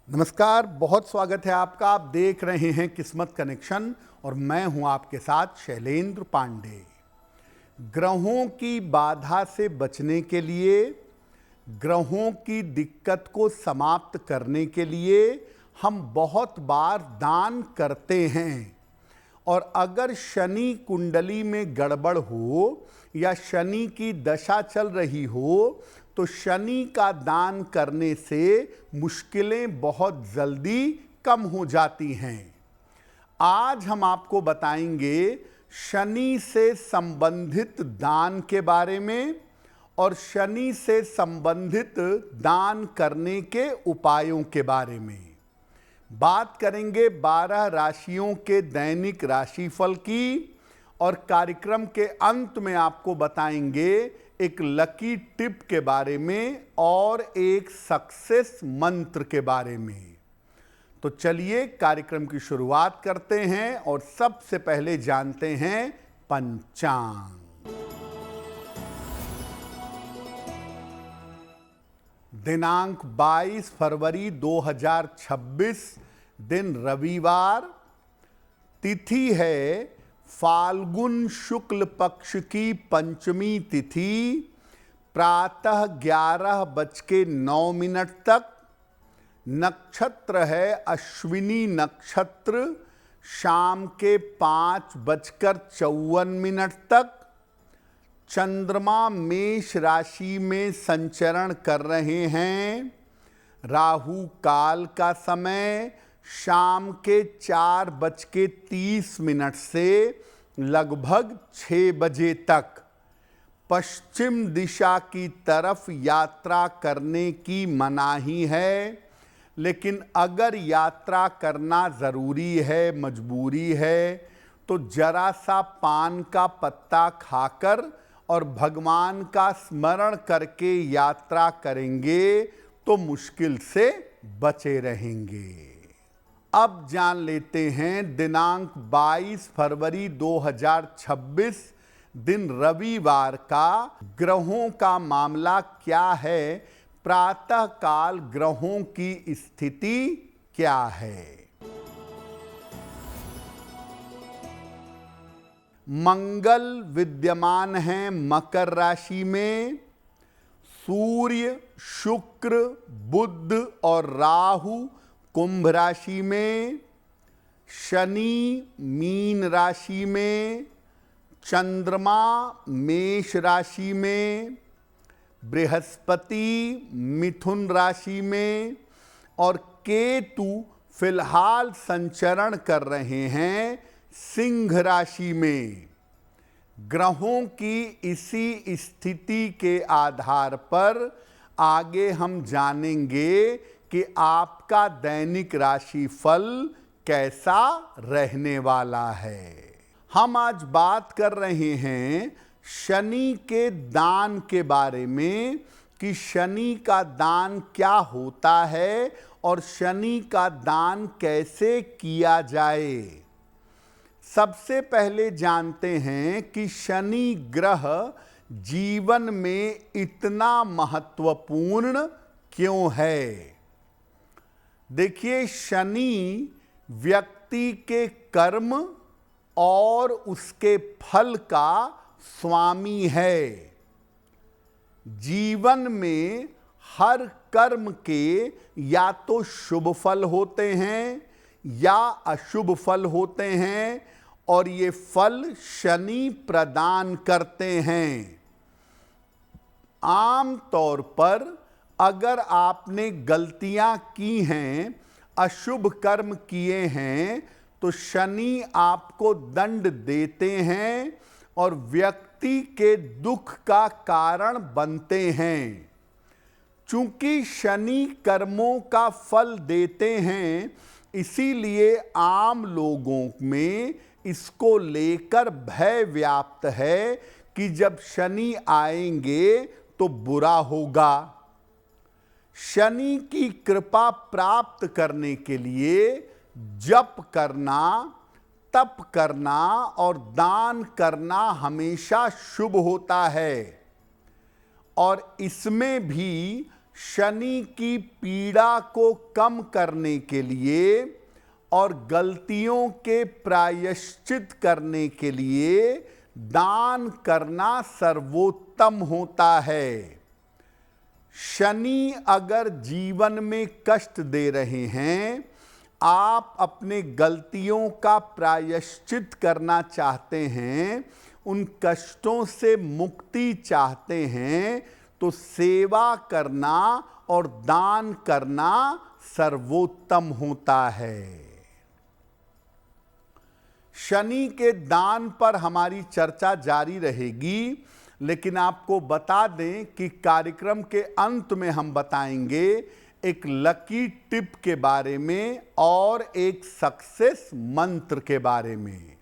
नमस्कार, बहुत स्वागत है आपका। आप देख रहे हैं किस्मत कनेक्शन और मैं हूं आपके साथ शैलेंद्र पांडे। ग्रहों की बाधा से बचने के लिए, ग्रहों की दिक्कत को समाप्त करने के लिए हम बहुत बार दान करते हैं। और अगर शनि कुंडली में गड़बड़ हो या शनि की दशा चल रही हो तो शनि का दान करने से मुश्किलें बहुत जल्दी कम हो जाती हैं। आज हम आपको बताएंगे शनि से संबंधित दान के बारे में और शनि से संबंधित दान करने के उपायों के बारे में। बात करेंगे 12 राशियों के दैनिक राशिफल की और कार्यक्रम के अंत में आपको बताएंगे एक लकी टिप के बारे में और एक सक्सेस मंत्र के बारे में। तो चलिए कार्यक्रम की शुरुआत करते हैं और सबसे पहले जानते हैं पंचांग। दिनांक 22 फरवरी 2026, दिन रविवार, तिथि है फाल्गुन शुक्ल पक्ष की पंचमी तिथि, प्रातः 11:09 तक। नक्षत्र है अश्विनी नक्षत्र, शाम के 5:54 तक। चंद्रमा मेष राशि में संचरण कर रहे हैं। राहु काल का समय शाम के 4:30 से लगभग 6 बजे तक। पश्चिम दिशा की तरफ यात्रा करने की मनाही है, लेकिन अगर यात्रा करना ज़रूरी है, मजबूरी है, तो जरा सा पान का पत्ता खाकर और भगवान का स्मरण करके यात्रा करेंगे तो मुश्किल से बचे रहेंगे। अब जान लेते हैं दिनांक 22 फरवरी 2026, दिन रविवार का ग्रहों का मामला क्या है, प्रातः काल ग्रहों की स्थिति क्या है। मंगल विद्यमान है मकर राशि में। सूर्य, शुक्र, बुध और राहु कुंभ राशि में। शनि मीन राशि में। चंद्रमा मेष राशि में। बृहस्पति मिथुन राशि में और केतु फिलहाल संचरण कर रहे हैं सिंह राशि में। ग्रहों की इसी स्थिति के आधार पर आगे हम जानेंगे कि आपका दैनिक राशिफल कैसा रहने वाला है। हम आज बात कर रहे हैं शनि के दान के बारे में कि शनि का दान क्या होता है और शनि का दान कैसे किया जाए। सबसे पहले जानते हैं कि शनि ग्रह जीवन में इतना महत्वपूर्ण क्यों है। देखिए, शनि व्यक्ति के कर्म और उसके फल का स्वामी है। जीवन में हर कर्म के या तो शुभ फल होते हैं या अशुभ फल होते हैं और ये फल शनि प्रदान करते हैं। आम तौर पर अगर आपने गलतियां की हैं, अशुभ कर्म किए हैं, तो शनि आपको दंड देते हैं और व्यक्ति के दुख का कारण बनते हैं। चूंकि शनि कर्मों का फल देते हैं, इसीलिए आम लोगों में इसको लेकर भय व्याप्त है कि जब शनि आएंगे तो बुरा होगा। शनि की कृपा प्राप्त करने के लिए जप करना, तप करना और दान करना हमेशा शुभ होता है। और इसमें भी शनि की पीड़ा को कम करने के लिए और गलतियों के प्रायश्चित करने के लिए दान करना सर्वोत्तम होता है। शनि अगर जीवन में कष्ट दे रहे हैं, आप अपने गलतियों का प्रायश्चित करना चाहते हैं, उन कष्टों से मुक्ति चाहते हैं, तो सेवा करना और दान करना सर्वोत्तम होता है। शनि के दान पर हमारी चर्चा जारी रहेगी, लेकिन आपको बता दें कि कार्यक्रम के अंत में हम बताएंगे एक लकी टिप के बारे में और एक सक्सेस मंत्र के बारे में।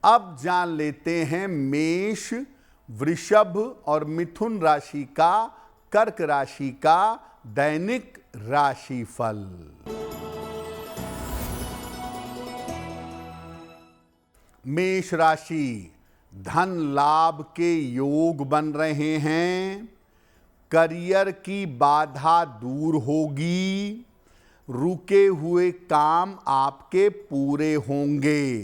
अब जान लेते हैं मेष, वृषभ और मिथुन राशि का, कर्क राशि का दैनिक राशिफल। मेष राशि, धन लाभ के योग बन रहे हैं, करियर की बाधा दूर होगी, रुके हुए काम आपके पूरे होंगे।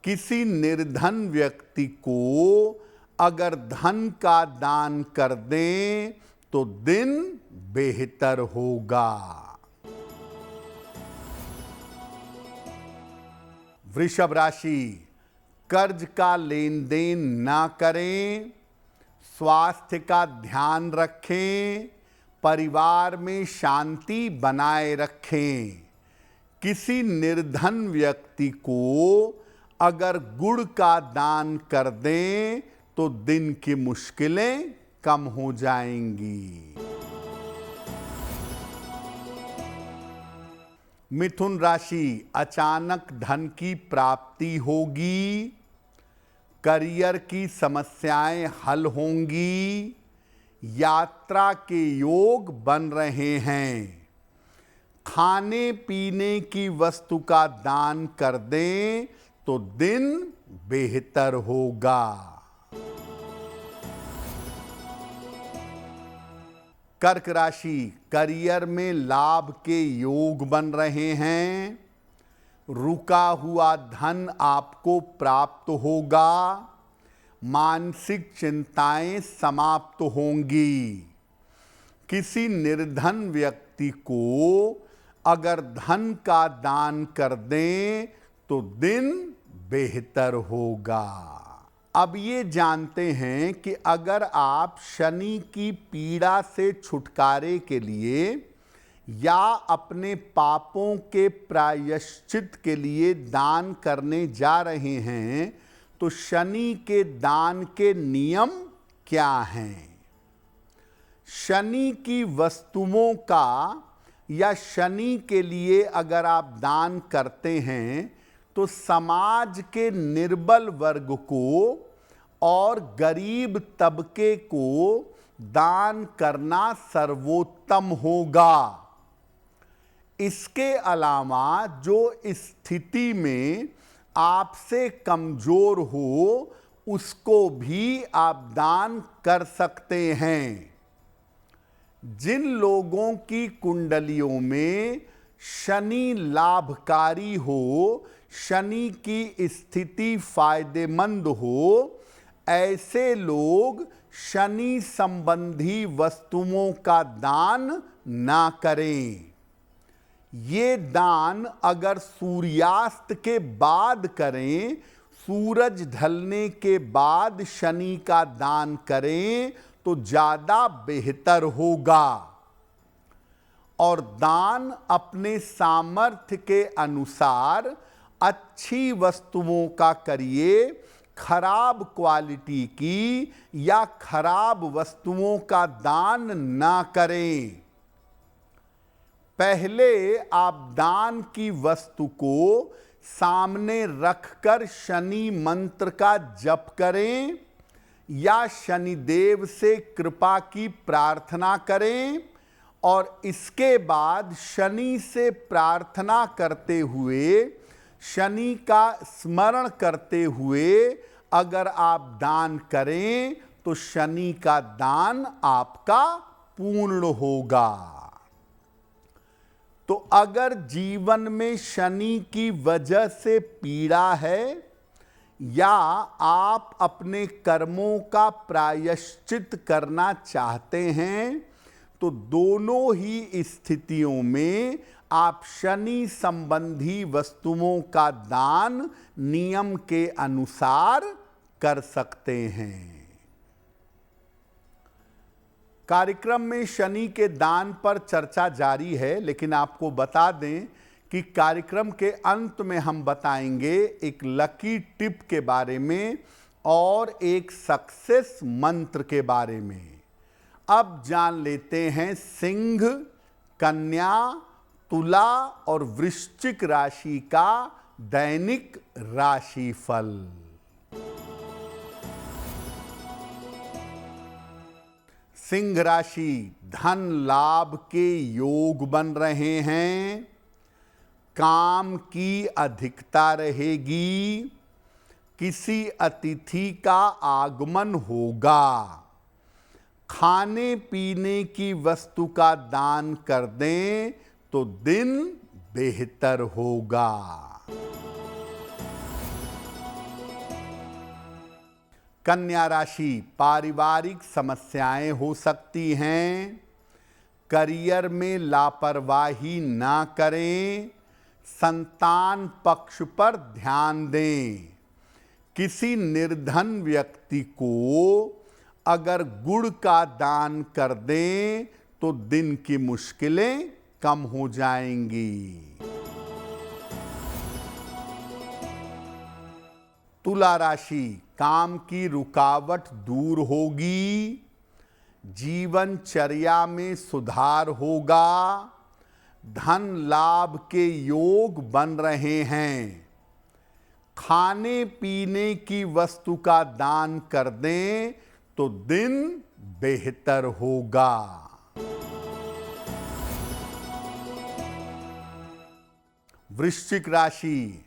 किसी निर्धन व्यक्ति को अगर धन का दान कर दें तो दिन बेहतर होगा। वृषभ राशि, कर्ज का लेन देन ना करें, स्वास्थ्य का ध्यान रखें, परिवार में शांति बनाए रखें। किसी निर्धन व्यक्ति को अगर गुड़ का दान कर दें तो दिन की मुश्किलें कम हो जाएंगी। मिथुन राशि, अचानक धन की प्राप्ति होगी, करियर की समस्याएं हल होंगी, यात्रा के योग बन रहे हैं। खाने पीने की वस्तु का दान कर दें तो दिन बेहतर होगा। कर्क राशि, करियर में लाभ के योग बन रहे हैं, रुका हुआ धन आपको प्राप्त होगा, मानसिक चिंताएं समाप्त होंगी। किसी निर्धन व्यक्ति को अगर धन का दान कर दें तो दिन बेहतर होगा। अब ये जानते हैं कि अगर आप शनि की पीड़ा से छुटकारे के लिए या अपने पापों के प्रायश्चित के लिए दान करने जा रहे हैं, तो शनि के दान के नियम क्या हैं? शनि की वस्तुओं का या शनि के लिए अगर आप दान करते हैं तो समाज के निर्बल वर्ग को और गरीब तबके को दान करना सर्वोत्तम होगा। इसके अलावा जो स्थिति में आपसे कमजोर हो उसको भी आप दान कर सकते हैं। जिन लोगों की कुंडलियों में शनि लाभकारी हो, शनि की स्थिति फायदेमंद हो, ऐसे लोग शनि संबंधी वस्तुओं का दान ना करें। ये दान अगर सूर्यास्त के बाद करें, सूरज ढलने के बाद शनि का दान करें तो ज़्यादा बेहतर होगा। और दान अपने सामर्थ्य के अनुसार अच्छी वस्तुओं का करिए, खराब क्वालिटी की या खराब वस्तुओं का दान ना करें। पहले आप दान की वस्तु को सामने रखकर शनि मंत्र का जप करें या शनिदेव से कृपा की प्रार्थना करें, और इसके बाद शनि से प्रार्थना करते हुए, शनि का स्मरण करते हुए अगर आप दान करें तो शनि का दान आपका पूर्ण होगा। तो अगर जीवन में शनि की वजह से पीड़ा है या आप अपने कर्मों का प्रायश्चित करना चाहते हैं, तो दोनों ही स्थितियों में आप शनि संबंधी वस्तुओं का दान नियम के अनुसार कर सकते हैं। कार्यक्रम में शनि के दान पर चर्चा जारी है, लेकिन आपको बता दें कि कार्यक्रम के अंत में हम बताएंगे एक लकी टिप के बारे में और एक सक्सेस मंत्र के बारे में। अब जान लेते हैं सिंह, कन्या, तुला और वृश्चिक राशि का दैनिक राशिफल। सिंह राशि, धन लाभ के योग बन रहे हैं, काम की अधिकता रहेगी, किसी अतिथि का आगमन होगा, खाने पीने की वस्तु का दान कर दें तो दिन बेहतर होगा। कन्या राशि, पारिवारिक समस्याएं हो सकती हैं, करियर में लापरवाही ना करें, संतान पक्ष पर ध्यान दें, किसी निर्धन व्यक्ति को अगर गुड़ का दान कर दें तो दिन की मुश्किलें कम हो जाएंगी। तुला राशि, काम की रुकावट दूर होगी, जीवनचर्या में सुधार होगा, धन लाभ के योग बन रहे हैं, खाने पीने की वस्तु का दान कर दें तो दिन बेहतर होगा। वृश्चिक राशि,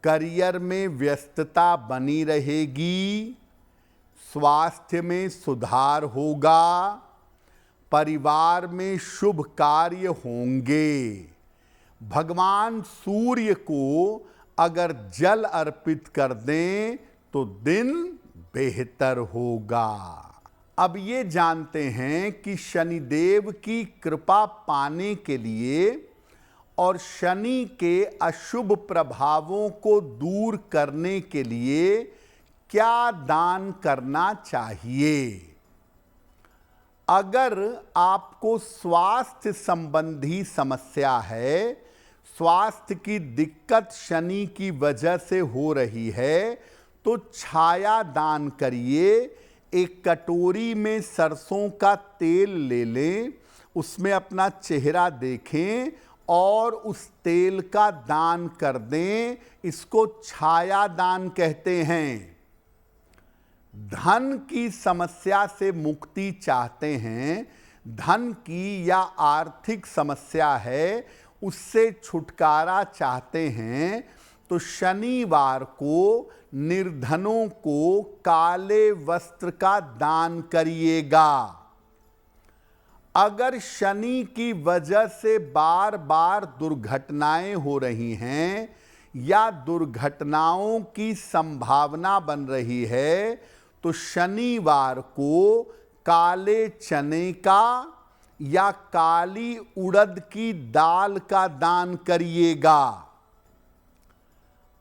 करियर में व्यस्तता बनी रहेगी, स्वास्थ्य में सुधार होगा, परिवार में शुभ कार्य होंगे, भगवान सूर्य को अगर जल अर्पित कर दें तो दिन बेहतर होगा। अब ये जानते हैं कि शनिदेव की कृपा पाने के लिए और शनि के अशुभ प्रभावों को दूर करने के लिए क्या दान करना चाहिए। अगर आपको स्वास्थ्य संबंधी समस्या है, स्वास्थ्य की दिक्कत शनि की वजह से हो रही है, तो छाया दान करिए। एक कटोरी में सरसों का तेल ले लें, उसमें अपना चेहरा देखें और उस तेल का दान कर दें। इसको छाया दान कहते हैं। धन की समस्या से मुक्ति चाहते हैं, धन की या आर्थिक समस्या है उससे छुटकारा चाहते हैं, तो शनिवार को निर्धनों को काले वस्त्र का दान करिएगा। अगर शनि की वजह से बार बार दुर्घटनाएं हो रही हैं या दुर्घटनाओं की संभावना बन रही है, तो शनिवार को काले चने का या काली उड़द की दाल का दान करिएगा।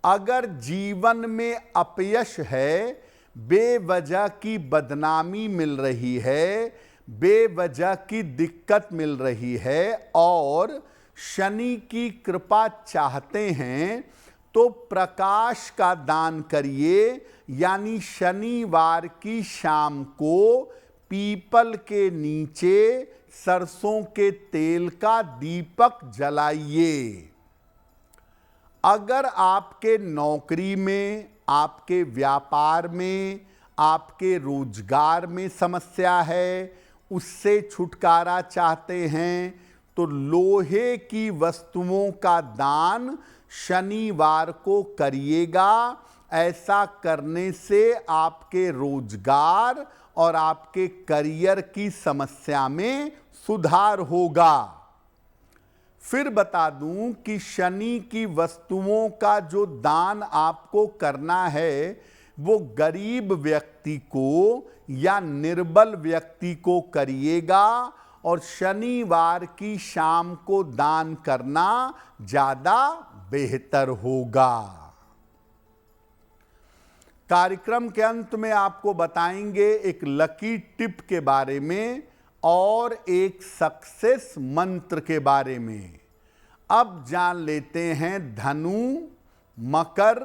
अगर जीवन में अपयश है, बेवजह की बदनामी मिल रही है, बेवजह की दिक्कत मिल रही है और शनि की कृपा चाहते हैं, तो प्रकाश का दान करिए। यानी शनिवार की शाम को पीपल के नीचे सरसों के तेल का दीपक जलाइए। अगर आपके नौकरी में, आपके व्यापार में, आपके रोजगार में समस्या है, उससे छुटकारा चाहते हैं, तो लोहे की वस्तुओं का दान शनिवार को करिएगा ऐसा करने से आपके रोजगार और आपके करियर की समस्या में सुधार होगा। फिर बता दूं कि शनि की वस्तुओं का जो दान आपको करना है वो गरीब व्यक्ति को या निर्बल व्यक्ति को करिएगा और शनिवार की शाम को दान करना ज्यादा बेहतर होगा। कार्यक्रम के अंत में आपको बताएंगे एक लकी टिप के बारे में और एक सक्सेस मंत्र के बारे में। अब जान लेते हैं धनु, मकर,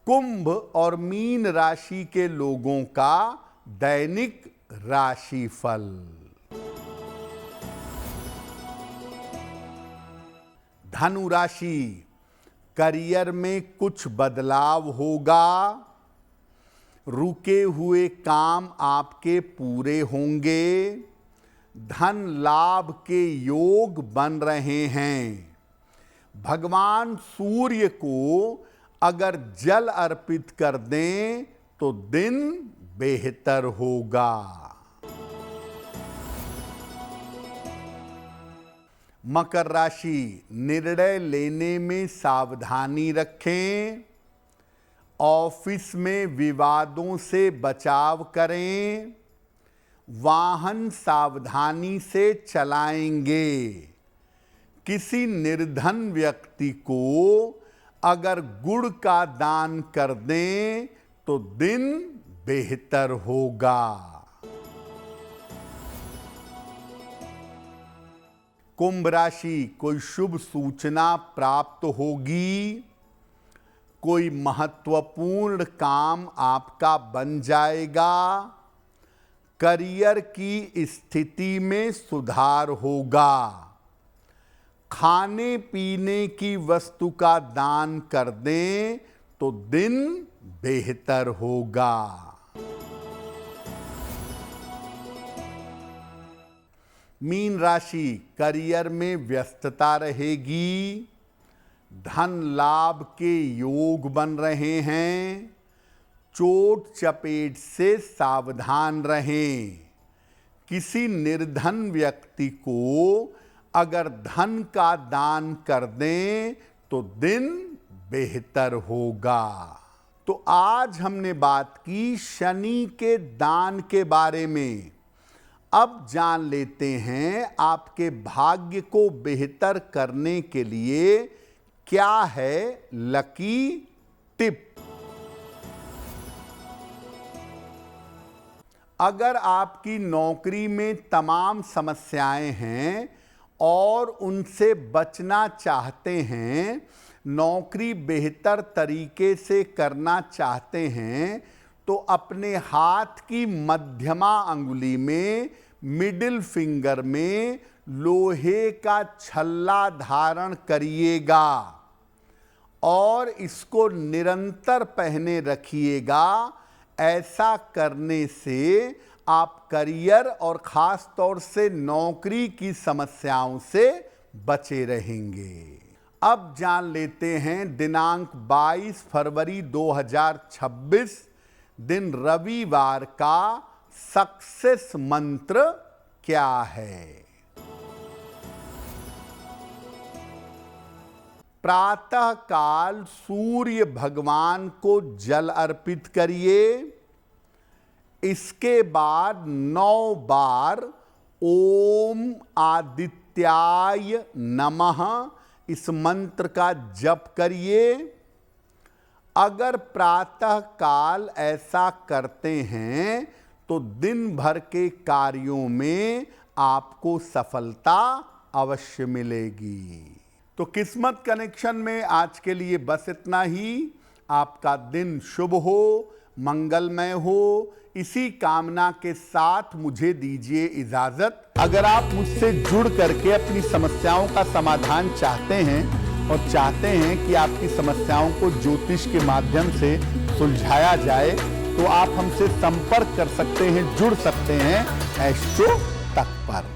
कुंभ और मीन राशि के लोगों का दैनिक राशिफल। धनु राशि, करियर में कुछ बदलाव होगा। रुके हुए काम आपके पूरे होंगे। धन लाभ के योग बन रहे हैं। भगवान सूर्य को अगर जल अर्पित कर दें तो दिन बेहतर होगा। मकर राशि, निर्णय लेने में सावधानी रखें। ऑफिस में विवादों से बचाव करें। वाहन सावधानी से चलाएंगे। किसी निर्धन व्यक्ति को अगर गुड़ का दान कर दें तो दिन बेहतर होगा। कुंभ राशि, कोई शुभ सूचना प्राप्त होगी। कोई महत्वपूर्ण काम आपका बन जाएगा। करियर की स्थिति में सुधार होगा। खाने पीने की वस्तु का दान कर दें तो दिन बेहतर होगा। मीन राशि, करियर में व्यस्तता रहेगी। धन लाभ के योग बन रहे हैं। चोट चपेट से सावधान रहें। किसी निर्धन व्यक्ति को अगर धन का दान कर दें तो दिन बेहतर होगा। तो आज हमने बात की शनि के दान के बारे में। अब जान लेते हैं आपके भाग्य को बेहतर करने के लिए क्या है लकी टिप। अगर आपकी नौकरी में तमाम समस्याएं हैं और उनसे बचना चाहते हैं, नौकरी बेहतर तरीके से करना चाहते हैं, तो अपने हाथ की मध्यमा अंगुली में, मिडिल फिंगर में लोहे का छल्ला धारण करिएगा और इसको निरंतर पहने रखिएगा। ऐसा करने से आप करियर और ख़ास तौर से नौकरी की समस्याओं से बचे रहेंगे। अब जान लेते हैं दिनांक 22 फरवरी 2026 दिन रविवार का सक्सेस मंत्र क्या है। प्रातः काल सूर्य भगवान को जल अर्पित करिए। इसके बाद 9 बार ओम आदित्याय नमः इस मंत्र का जप करिए। अगर प्रातः काल ऐसा करते हैं तो दिन भर के कार्यों में आपको सफलता अवश्य मिलेगी। तो किस्मत कनेक्शन में आज के लिए बस इतना ही। आपका दिन शुभ हो, मंगलमय हो, इसी कामना के साथ मुझे दीजिए इजाजत। अगर आप मुझसे जुड़ करके अपनी समस्याओं का समाधान चाहते हैं और चाहते हैं कि आपकी समस्याओं को ज्योतिष के माध्यम से सुलझाया जाए, तो आप हमसे संपर्क कर सकते हैं, जुड़ सकते हैं एस्ट्रो तक पर।